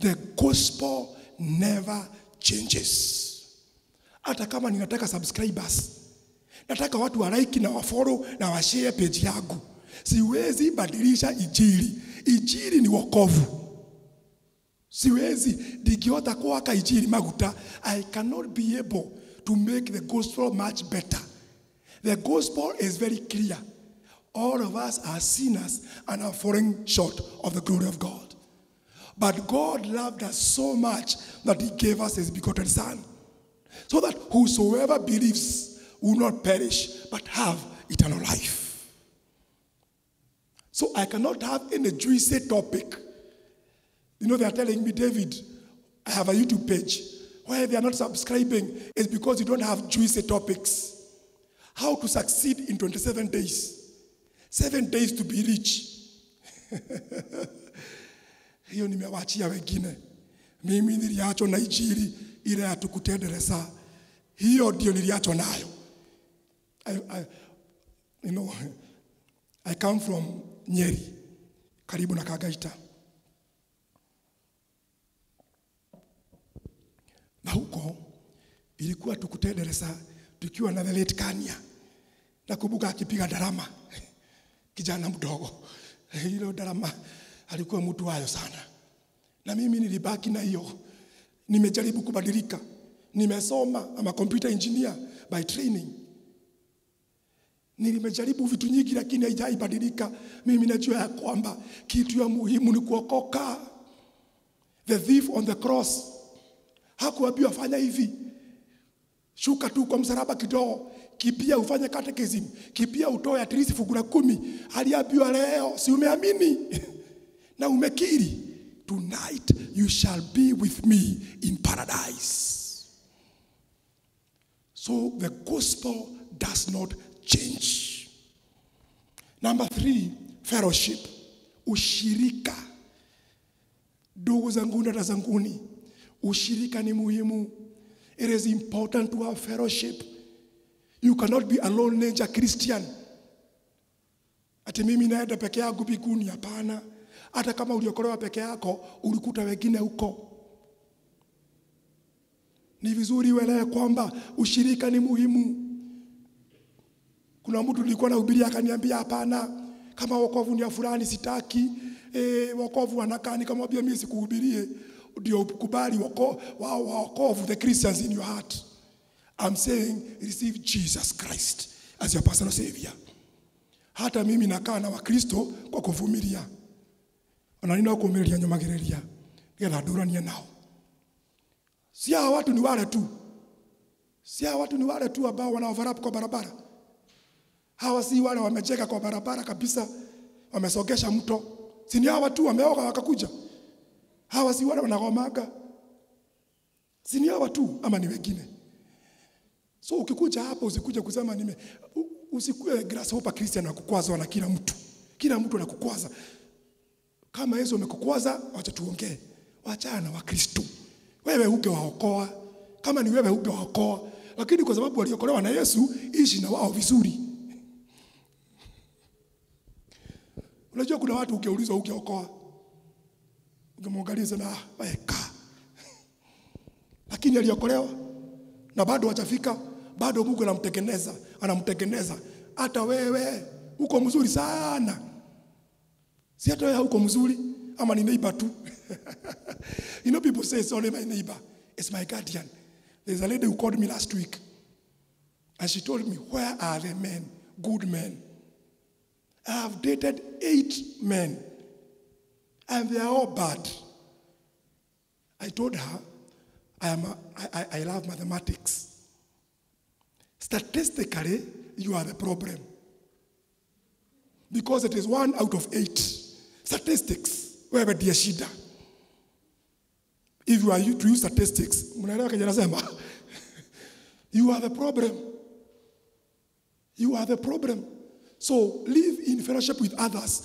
The gospel never changes. Hata kama ninataka subscribers, nataka watu wa like na wa follow na wa share page yangu, siwezi badilisha injili. Injili ni wokovu. Siwezi digiota kwaka injili maguta. I cannot be able to make the gospel much better. The gospel is very clear. All of us are sinners and are falling short of the glory of God. But God loved us so much that he gave us his begotten Son, so that whosoever believes will not perish but have eternal life. So I cannot have any juicy topic. You know, they are telling me, David, I have a YouTube page. Why they are not subscribing is because you don't have juicy topics. How to succeed in 27 days. 7 days to be rich. Hiyo nimewachia wengine. Mimi niliachwa na injili ile ya tukutendereza. Hiyo ndio niliachwa nayo. I come from Nyeri, karibu na Kagaita. Na huko ilikuwa tukutendereza tukiwa na the late Kania. Nakumbuka akipiga darama. Kijana mdogo. Hilo darama alikuwa mtu wayo sana. Na mimi nilibaki na hiyo. Nimejaribu kubadilika. Nimesoma, I'm a computer engineer by training. Nimejaribu vitu nyingi lakini haijabadilika. Mimi najua ya kwamba kitu ya muhimu ni kuokoka. The thief on the cross hakuambiwa fanya hivi. Shuka tu kwa msalaba kidogo, kipia ufanye catechism, kipia utoe at least fungu la 10. Aliambiwa leo, si umeamini? Na umekiri, tonight you shall be with me in paradise. So the gospel does not change. Number 3, fellowship. Ushirika. Ndugu zangu na zanguni, ushirika ni muhimu. It is important to have fellowship. You cannot be a lone ranger Christian. Ati mimi naenda peke yangu mbinguni, hapana. Hata kama uliokolewa peke yako, ulikuta wengine huko. Ni vizuri uelewe kwamba ushirika ni muhimu. Kuna mtu nilikuwa nahubiria akaniambia hapana, kama wokovu ni ya fulani sitaki. Wokovu anakaa nikamwambia mimi sikuhubirie. Ndio kubali wokovu, the Christians in your heart. I'm saying receive Jesus Christ as your personal savior. Hata mimi nakaa na Wakristo kwa kuvumilia. Wananina kuvumilia nyomagereria. Ngetha ndurania nao. Si hao watu ni wale tu. Si hao watu ni wale tu ambao wanaoverlap kwa barabara. Hawa si wale wamecheka kwa barabara kabisa, wamesogesha mto. Si ni hao watu wameoga wakakuja. Hawa si wale wanagomaga. Si ni hao watu ama ni wengine. So ukikuja hapa usikuje kusema usikue grasshopper Christian na kukwazwa na kila mtu. Kila mtu anakukwaza. Kama Yesu amekukwaza, acha tuongee. Waachana na Wakristo. Wewe ungewaokoa. Kama ni wewe ungewaokoa. Lakini kwa sababu waliokolewa na Yesu, ishi na wao vizuri. Unajua kuna watu ukiulizwa ungeokoa, ungemwangalia sana weka. Lakini aliokolewa na bado hajafika, bado Mungu anamtengeneza. Hata wewe uko mzuri sana. Si hata wewe uko mzuri ama ni neighbor tu. You know, people say it's only my neighbor. It's my guardian. There's a lady who called me last week. And she told me, where are the men, good men? I have dated 8 men. And they are all bad. I told her, I love mathematics. Statistically, you are the problem. Because it is 1 out of 8. Statistics. Wewe ndiye shida. If you are to use statistics, you are the problem. You are the problem. So live in fellowship with others.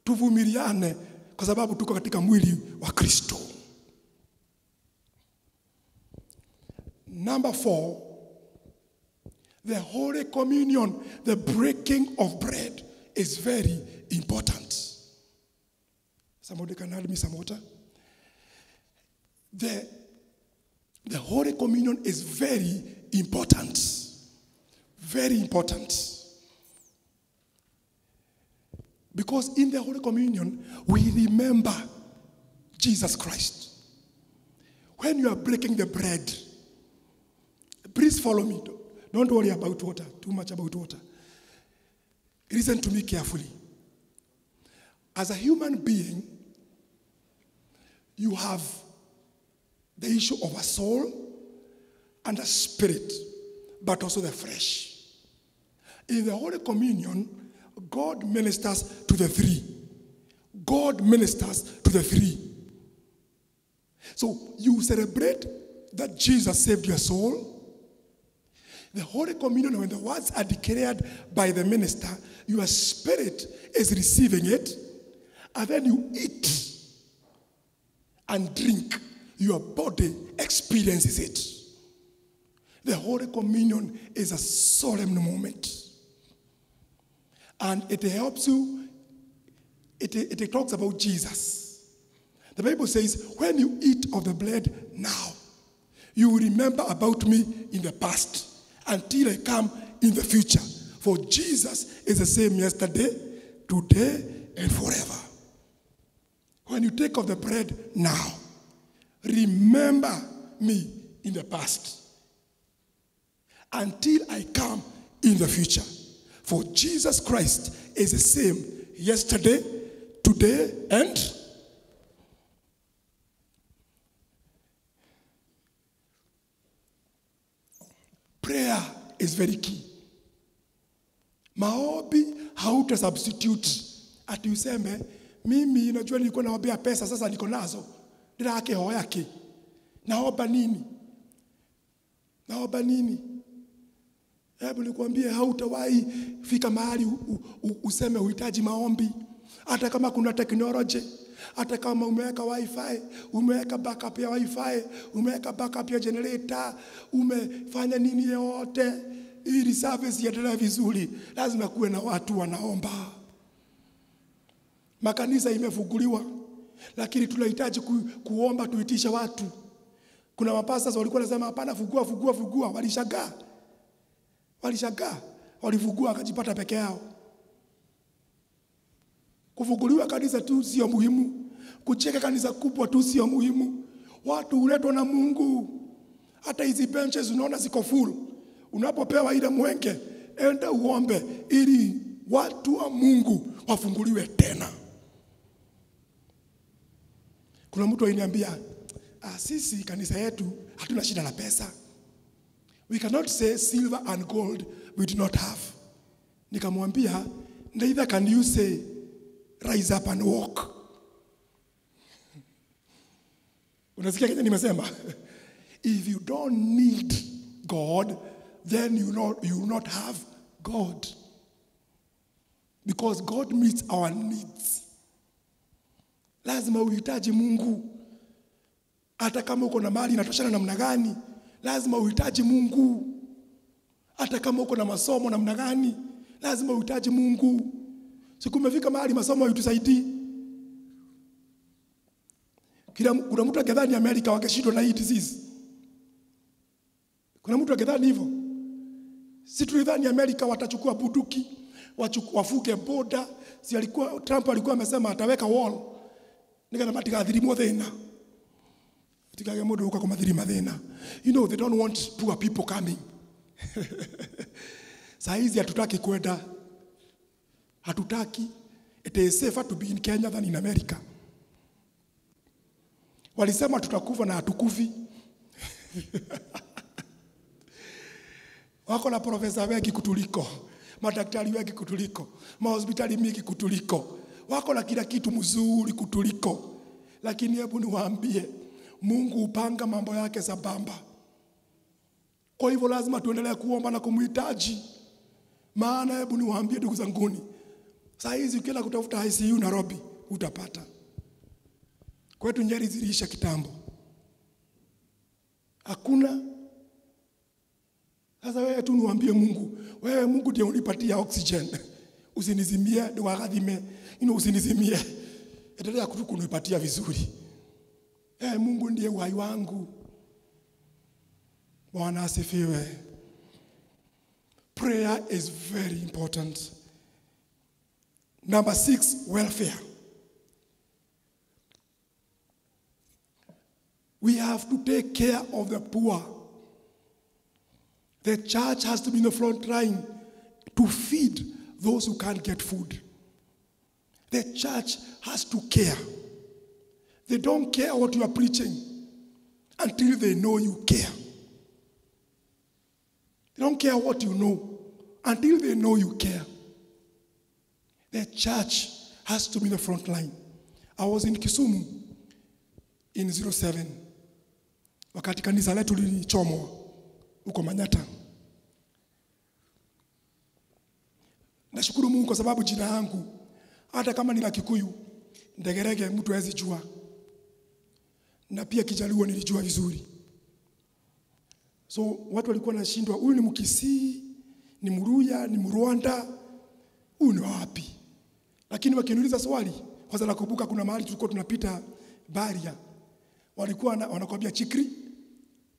Tuvumiliane kwa sababu tuko katika mwili wa Kristo. Number 4, the Holy Communion, the breaking of bread, is very important. Somebody can help me some water. the Holy Communion is very important. Very important. Because in the Holy Communion, we remember Jesus Christ. When you are breaking the bread, please follow me. Don't worry about water, too much about water. Listen to me carefully. As a human being, you have the issue of a soul and a spirit, but also the flesh. In the Holy Communion, God ministers to the three. God ministers to the three. So you celebrate that Jesus saved your soul. The Holy Communion, when the words are declared by the minister, your spirit is receiving it, and then you eat and drink. Your body experiences it. The Holy Communion is a solemn moment. And it helps you, it talks about Jesus. The Bible says, when you eat of the bread now, you will remember about me in the past until I come in the future. For Jesus is the same yesterday, today, and forever. When you take of the bread now, remember me in the past until I come in the future. For Jesus Christ is the same yesterday, today, and prayer is very key. Maombi hauta substitute. Ati useme, mimi najua nilikuwa naombea pesa, sasa niko nazo. Ndirake hoya ki. Naomba nini? Naomba nini? Hebu nikwambie, hautawahi fika mahali useme uhitaji maombi. Hata kama kuna technology, hata kama umeweka wifi, umeweka backup ya wifi, umeweka backup ya generator, umefanya nini yote, ili service iendelee vizuri, lazima kuwe na watu wanaomba. Makanisa imefunguliwa, lakini tunahitaji kuomba, tuitisha watu. Kuna mapastors walikuwa wanasema hapana, fungua, walishangaa, walifungua akajipata peke yao. Kufunguliwa kanisa tu sio muhimu, kucheka kanisa kubwa tu sio muhimu. Watu huletwa na Mungu. Hata hizi benches unaona ziko full. Unapopewa ile mwenge, enda uombe ili watu wa Mungu wafunguliwe tena. Kuna mtu aliniambia, sisi kanisa yetu hatuna shida na pesa. We cannot say silver and gold we do not have. Nikamwambia, neither can you say rise up and walk. Unasikia kile nimesema? If you don't need God, then you will not have God. Because God meets our needs. Lazima uhitaji Mungu. Hata kama uko na mali inatoshana namna gani, lazima uhitaji Mungu. Hata kama uko na masomo namna gani, lazima uhitaji Mungu. Siku umefika mahali masomo yutusaidii. Kuna mtu akidhani Amerika wakeshindwa na hii disease. Kuna mtu akidhani hivyo. Si tulidhani Amerika watachukua bunduki, wafuke boda. Trump alikuwa amesema ataweka wall. Nika na matigathiri muthina. Tikage mundu uka kumathiri mathina. You know, they don't want poor people coming. Saizi hatutaki kwenda. Hatutaki. It is safer to be in Kenya than in America. Walisema tutakufa na hatukufi. Wako na profesa wengi kutuliko, madaktari wengi kutuliko, mahospitali mingi kutuliko, wako na kila kitu mzuri kutuliko. Lakini hebu niwaambie, Mungu upanga mambo yake sambamba. Kwa hivyo lazima tuendelee kuomba na kumhitaji. Maana hebu niwaambie ndugu zanguni, saa hizi ukienda kutafuta ICU Nairobi utapata. Kwetu Nyeri zilisha kitambo. Hakuna. Sasa wewe tu niwaambie Mungu, wewe Mungu ndiye unipatia oxygen. Usinizimie ndio akathime, usinizimie. Endelea kunipatia vizuri. naye Mungu ndiye uhai wangu. Bwana asifiwe. Prayer is very important. Number 6, welfare. We have to take care of the poor. The church has to be in the front line to feed those who can't get food. The church has to care. They don't care what you are preaching until they know you care. They don't care what you know until they know you care. The church has to be in the front line. I was in Kisumu in 07. Wakati kanisa letu lilichomwa huko Manyata. Nashukuru Mungu kwa sababu jina yangu hata kama ni la Kikuyu, Ndegerege mtu hawezi jua. Na pia Kijaluo nilijua vizuri. So watu walikuwa nashindwa, huyu ni Mkisii, ni Mruya, ni Mrwanda, huyu ni wapi? Lakini wakiniuliza swali, kwanza nakumbuka kuna mahali tulikuwa tunapita baria. Walikuwa wanakuambia chikri,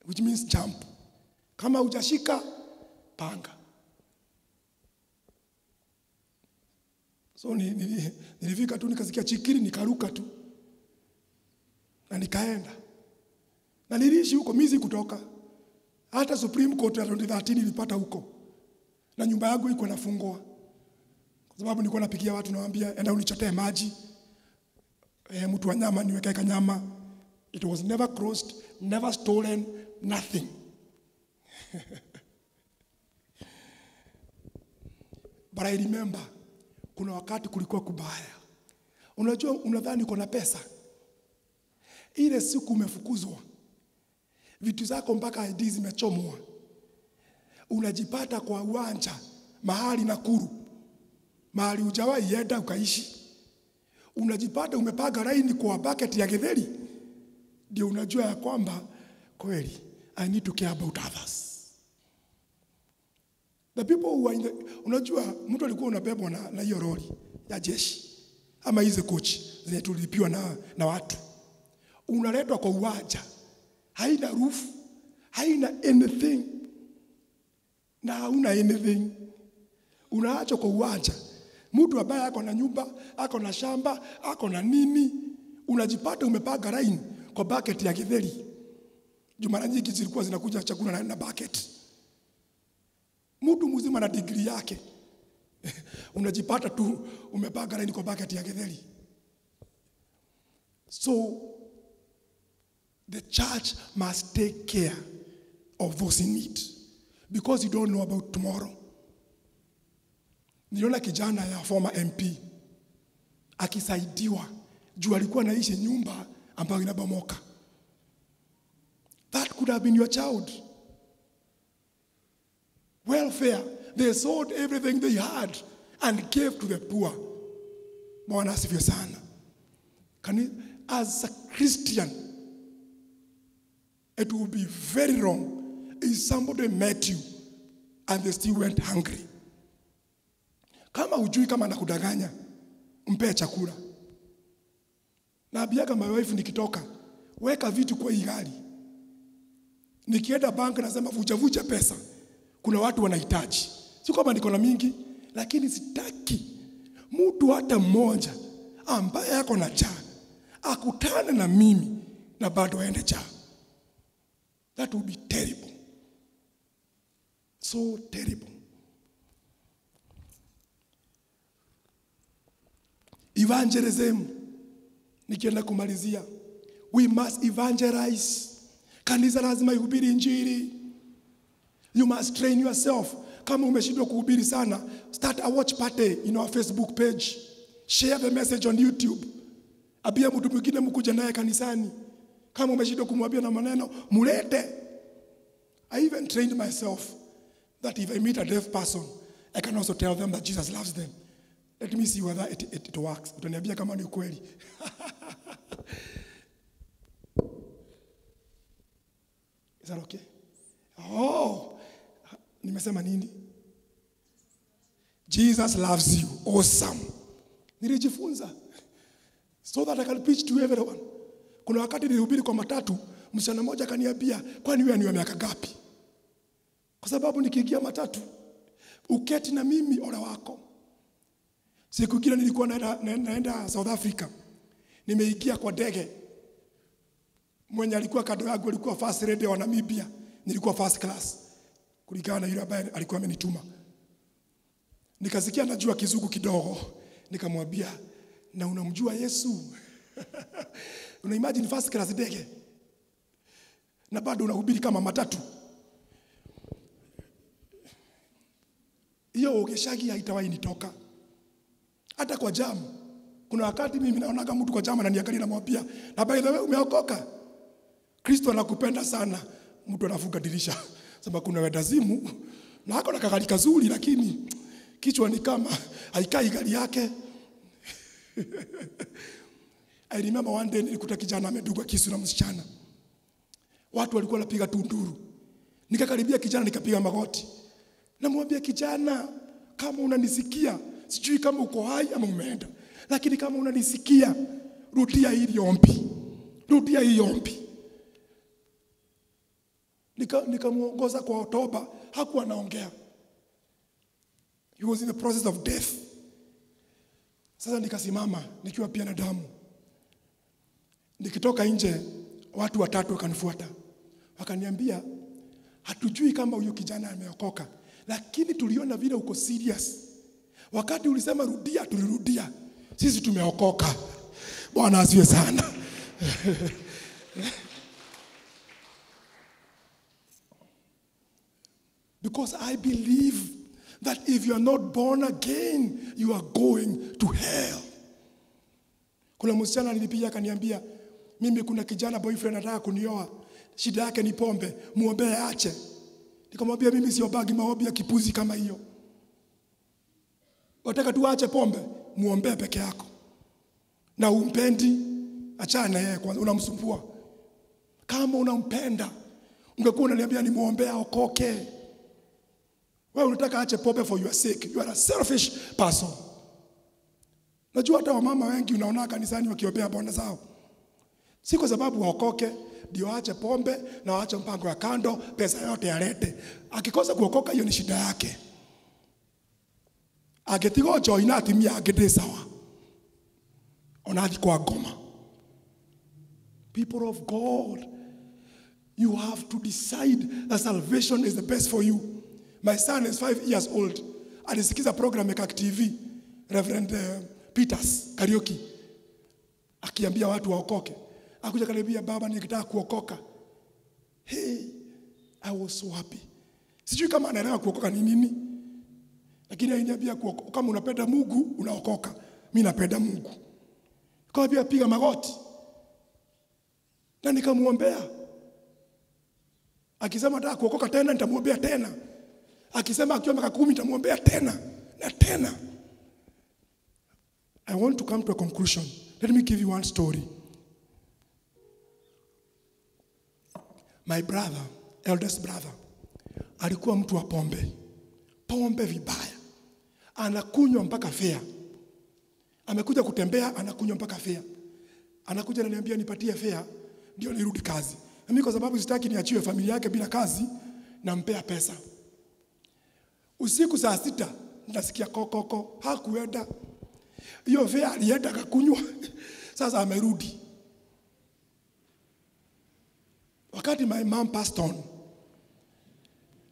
which means jump. Kama hujashika panga. So nilifika tu nikasikia chikiri, nikaruka tu. Na nikaenda. Na niliishi huko miezi kutoka. Hata Supreme Court ya 2013 nilipata huko. Na nyumba yangu iko nafungwa. Kwa sababu nilikuwa napigia watu nawaambia enda unichotee maji. Mtu wa nyama niweke nyama. It was never crossed, never stolen, nothing. But I remember kuna wakati kulikuwa kubaya. Unajua unadhani uko na pesa. Ile siku umefukuzwa. Vitu zako mpaka ID zimechomwa. Unajipata kwa uwanja mahali Nakuru. Mahali hujawahi yenda ukaishi. Unajipata umepaga laini kwa bucket ya githeri. Ndio unajua ya kwamba kweli I need to care about others. The people who are in the, unajua mtu alikuwa unabebwa na hiyo lori ya jeshi ama hizo coach zenye tulipiwa na watu. Unaletwa kwa uwanja. Haina roof, haina anything. Na hauna anything. Unaachwa kwa uwanja. Mtu ambaye ako na nyumba, ako na shamba, ako na nini, unajipata umepaga line kwa bucket ya githeri. Mara nyingi zilikuwa zinakuja chakula na bucket. Mtu mzima na degree yake. Unajipata tu umepaga line kwa bucket ya githeri. So the church must take care of those in need because you don't know about tomorrow. Niliona kijana ya former MP akisaidiwa juu alikuwa anaishi nyumba ambayo inabomoka. That could have been your child. Welfare. They sold everything they had and gave to the poor. Bwana asifiwe sana. As a Christian, it would be very wrong if somebody met you and they still went hungry. Kama hujui kama nakudanganya, mpe chakula. Naambiaga my wife nikitoka, weka vitu kwa hii gari. Nikienda bank nasema vuja pesa. Kuna watu wanahitaji. Si kwamba niko na mingi, lakini sitaki mtu hata mmoja ambaye yako na njaa akutane na mimi na bado aende njaa. That would be terrible. So terrible. Evangelism. Nikienda kumalizia. We must evangelize. Kanisa lazima ihubiri injili. You must train yourself. Kama umeshindwa kuhubiri sana, start a watch party in our Facebook page. Share the message on YouTube. Abia mtu mwingine mkuje naye kanisani. Kama umeshindwa kumwambia na maneno, mulete. I even trained myself that if I meet a deaf person, I can also tell them that Jesus loves them. Let me see whether it works. Utaniambia kama ni kweli. Is that okay? Oh, nimesema nini? Jesus loves you. Awesome. Nilijifunza so that I can preach to everyone. Kuna wakati nilihubiri kwa matatu, msichana mmoja akaniambia, kwani wewe ni wa miaka ngapi? Kwa sababu nikiingia matatu, uketi na mimi ole wako. Siku ingine nilikuwa naenda South Africa. Nimeingia kwa ndege. Mwenye alikuwa kando yangu alikuwa first lady wa Namibia. Nilikuwa first class. Kulingana na yule ambaye alikuwa amenituma. Nikasikia najua kizungu kidogo. Nikamwambia, na unamjua Yesu? Una imagine first class ndege. Na bado unahubiri kama matatu. Hiyo ugeshagi haitawahi nitoka. Hata kwa jamu. Kuna wakati mimi naonaga mtu kwa jamu ananiangalia na mwambia, na by the way umeokoka. Kristo anakupenda sana. Mtu anafunga dirisha. Sema kuna wedazimu na hako na kagari kazuri lakini kichwa ni kama haikai gari yake. I remember one day nilikuta kijana amedungwa kisu na msichana. Watu walikuwa wanapiga tunduru. Nikakaribia kijana nikapiga magoti. Namwambia kijana, kama unanisikia, sijui kama uko hai ama umeenda, lakini kama unanisikia, rudia hili ombi. Rudia hili ombi. Nikamuongoza kwa hotuba, hakuwa anaongea. He was in the process of death. Sasa nikasimama nikiwa pia na damu. Nikitoka nje, watu watatu wakanifuata. Wakaniambia, hatujui kama huyo kijana ameokoka, lakini tuliona vile uko serious. Wakati ulisema rudia, tulirudia. Sisi tumeokoka. Bwana asifiwe sana. Because I believe that if you are not born again, you are going to hell. Kuna msichana alinipigia akaniambia, mimi kuna kijana boyfriend anataka kunioa. Shida yake ni pombe, muombe aache. Nikamwambia mimi siobagi maombi ya kipuzi kama hiyo. Wataka tu aache pombe, muombe peke yako. Na umpendi, achana na yeye kwanza, unamsumbua. Kama unampenda, ungekuwa unaniambia ni muombe aokoke. Wewe unataka aache pombe for your sake. You are a selfish person. Najua hata wamama wengi unaona kanisani wakiombea bwana zao. Si kwa sababu waokoke, ndio aache pombe na waache mpango wa kando, pesa yote alete. Akikosa kuokoka hiyo ni shida yake. Agetigo joina atimia agede sawa. Onadi kwa goma. People of God, you have to decide that salvation is the best for you. My son is 5 years old. Alisikiza program ya TV, Reverend Peters Karaoke, akiambia watu waokoke. Akuja kaniambia, baba nikitaka kuokoka. Hey, I was so happy. Sijui kama anaelewa kuokoka ni nini. Lakini aliniambia kuokoka, kama unapenda Mungu unaokoka. Mimi napenda Mungu. Kwa pia piga magoti. Na nikamuombea. Akisema nataka kuokoka tena nitamuombea tena. Akisema akiwa miaka 10 nitamuombea tena na tena. I want to come to a conclusion. Let me give you one story. My brother, eldest brother, alikuwa mtu wa pombe. Pombe vibaya. Anakunywa mpaka fea. Amekuja kutembea, anakunywa mpaka fea. Anakuja ananiambia nipatie fea ndio nirudi kazi. Na mimi kwa sababu sitaki niachiwe familia yake bila kazi, nampea pesa. Usiku saa 6 nasikia kokoko, hakuenda. Hiyo fea alienda akakunywa. Sasa amerudi. Wakati my mom passed on,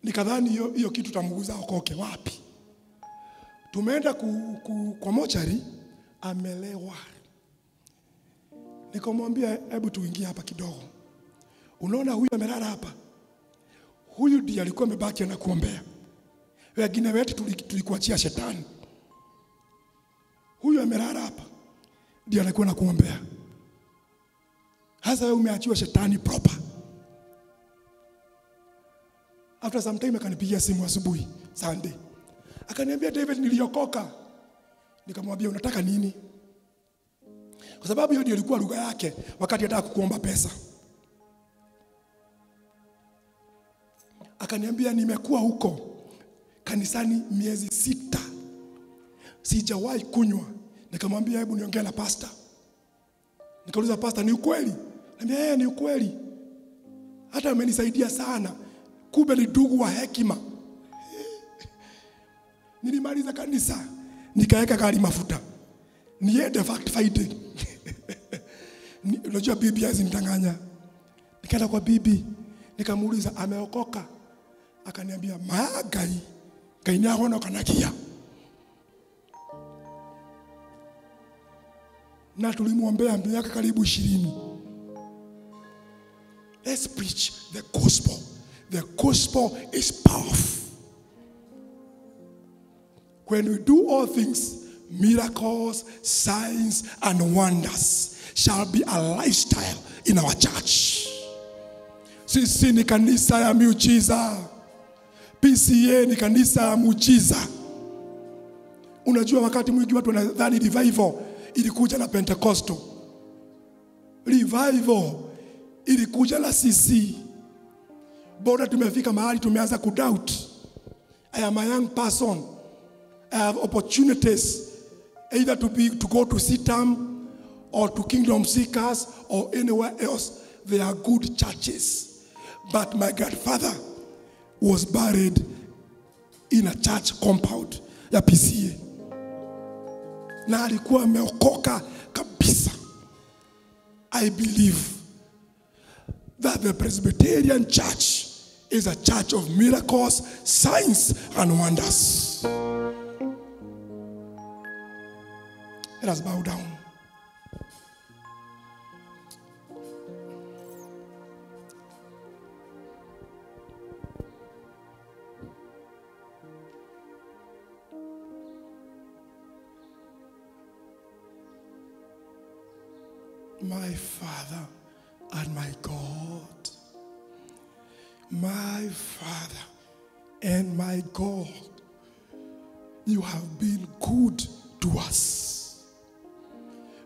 nikadhani hiyo kitu tamuguza okoke wapi. Tumeenda kwa mochari, amelewa. Nikamwambia hebu tuingie hapa kidogo. Unaona huyu amelala hapa? Huyu ndiye alikuwa amebaki na kuombea. Wengine wetu tulikuachia shetani. Huyu amelala hapa ndiye alikuwa na kuombea. Hasa wewe umeachiwa shetani proper. After some time akanipigia simu asubuhi Sunday. Akaniambia, David, niliokoka. Nikamwambia unataka nini? Kwa sababu hiyo ndio ilikuwa lugha yake wakati anataka kukuomba pesa. Akaniambia nimekuwa huko kanisani miezi 6. Sijawahi kunywa. Nikamwambia hebu niongee na pastor. Nikauliza pastor, ni ukweli? Ambia ni ukweli. Hata umenisaidia sana. Kumbe ni ndugu wa hekima. Nilimaliza kanisa, nikaweka gari mafuta. Niende fact finding. Unajua bibi azinitanganya. Nikaenda kwa bibi, nikamuuliza ameokoka. Akaniambia magai kaini ahona kanakia. Na tulimwombea miaka karibu 20. Let's preach the gospel. The gospel is powerful. When we do all things, miracles, signs, and wonders shall be a lifestyle in our church. Sisi ni kanisa ya miujiza. PCA ni kanisa ya muujiza. Unajua wakati mwingi watu wanadhani revival ilikuja na Pentecostal. Revival ilikuja la sisi. Bora tumefika mahali tumeanza kudoubt. I am a young person. I have opportunities either to go to CITAM or to Kingdom Seekers or anywhere else. They are good churches. But my grandfather was buried in a church compound ya PCA. Na alikuwa ameokoka kabisa. I believe that the Presbyterian Church is a church of miracles, signs, and wonders. Let us bow down. My Father and my God, my Father and my God, you have been good to us.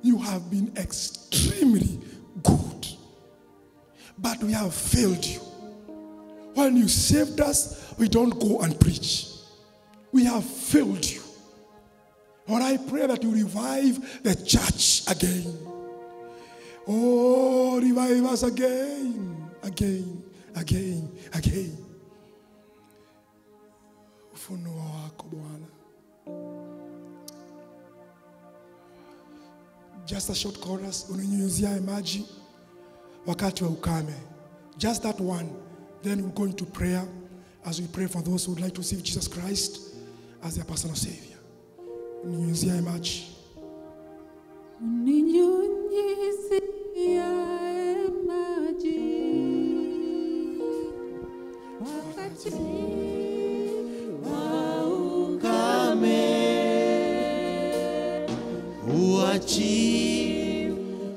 You have been extremely good, but we have failed you. When you saved us, we don't go and preach. We have failed you. Lord, I pray that you revive the church again. Oh, revive us again, again, again, again. Ufunuo wako Bwana. Just a short chorus, unanyunyuzia maji wakati wa ukame. Just that one. Then we'll go into prayer as we pray for those who would like to receive Jesus Christ as their personal Savior. Unanyunyuzia maji. Uninyunyizia maji wakati wa ukame, uachi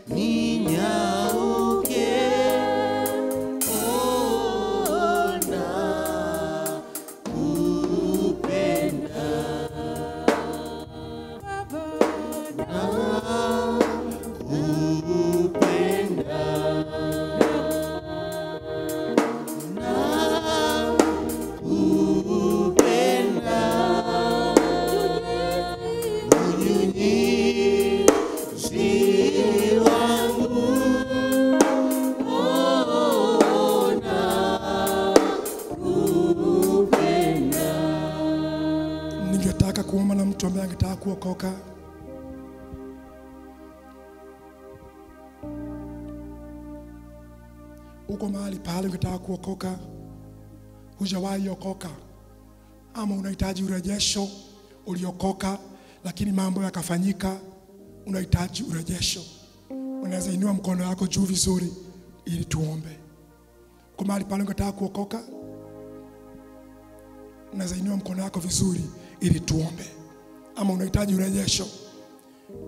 ninyauke, ona kupenda Ningetaka kuomba na mtu ambaye angetaka kuokoka. Uko mahali pale ungetaka kuokoka, hujawahi okoka, ama unahitaji urejesho, uliokoka lakini mambo yakafanyika, unahitaji urejesho. Unaweza inua mkono wako juu vizuri ili tuombe. Uko mahali pale ungetaka kuokoka, unaweza inua mkono wako vizuri ili tuombe. Ama unahitaji urejesho.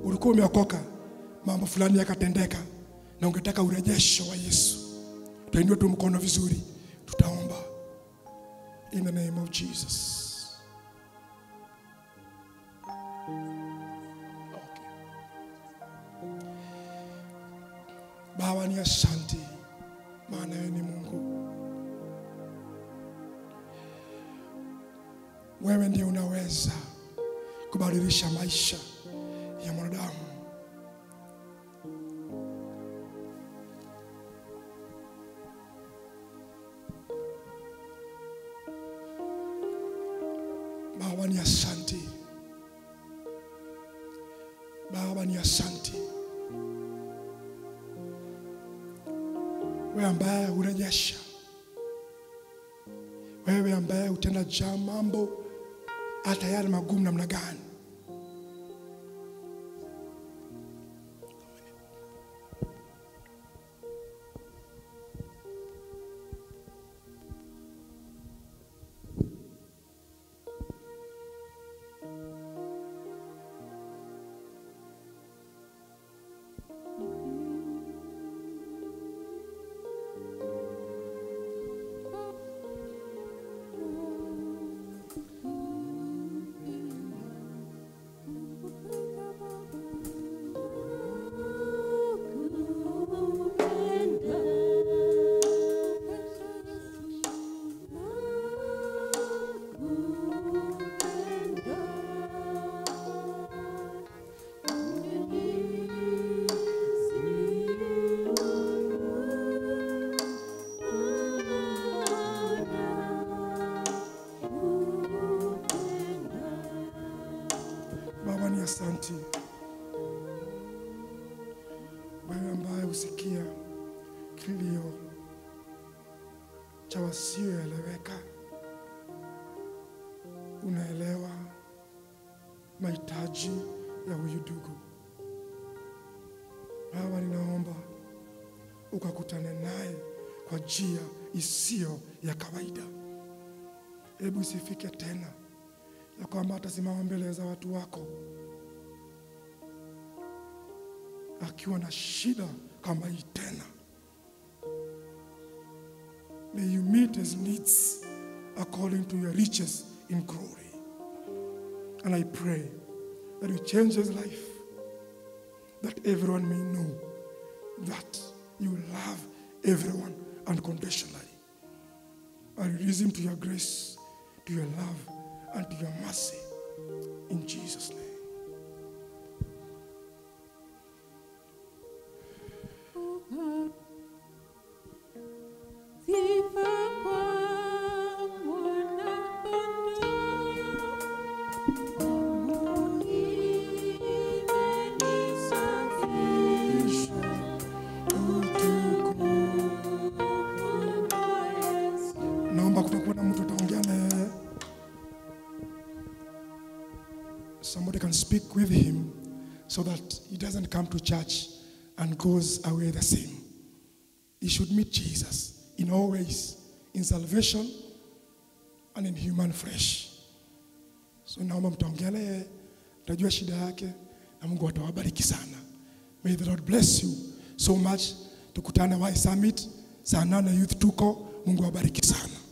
Ulikuwa umeokoka, mambo fulani yakatendeka na ungetaka urejesho wa Yesu. Tuinue tu mkono vizuri, tutaomba. In the name of Jesus. Okay. Baba ni asante, maana wewe ni Mungu. Wewe ndiye unaweza kubadilisha maisha ya mwanadamu. Baba ni asante. Baba ni asante. Wewe ambaye urejesha, wewe ambaye utenda mambo hata yale magumu namna gani. Asante. Wewe ambaye usikia kilio cha wasioeleweka, unaelewa mahitaji ya huyu ndugu. Baba, ninaomba ukakutane naye kwa njia isiyo ya kawaida. Hebu usifike tena ya kwamba atasimama mbele za watu wako akiwa na shida kama hii tena. May you meet his needs according to your riches in glory. And I pray that you change his life, that everyone may know that you love everyone unconditionally. I release him to your grace, to your love, and to your mercy. In Jesus' name. Somebody can speak with him so that he doesn't come to church and goes away the same. He should meet Jesus in all ways, in salvation and in human flesh. So naomba mtaongelea, mtajua shida yake na Mungu atawabariki sana. May the Lord bless you so much. Tukutane Y Summit saa 8 Youth tuko. Mungu awabariki sana.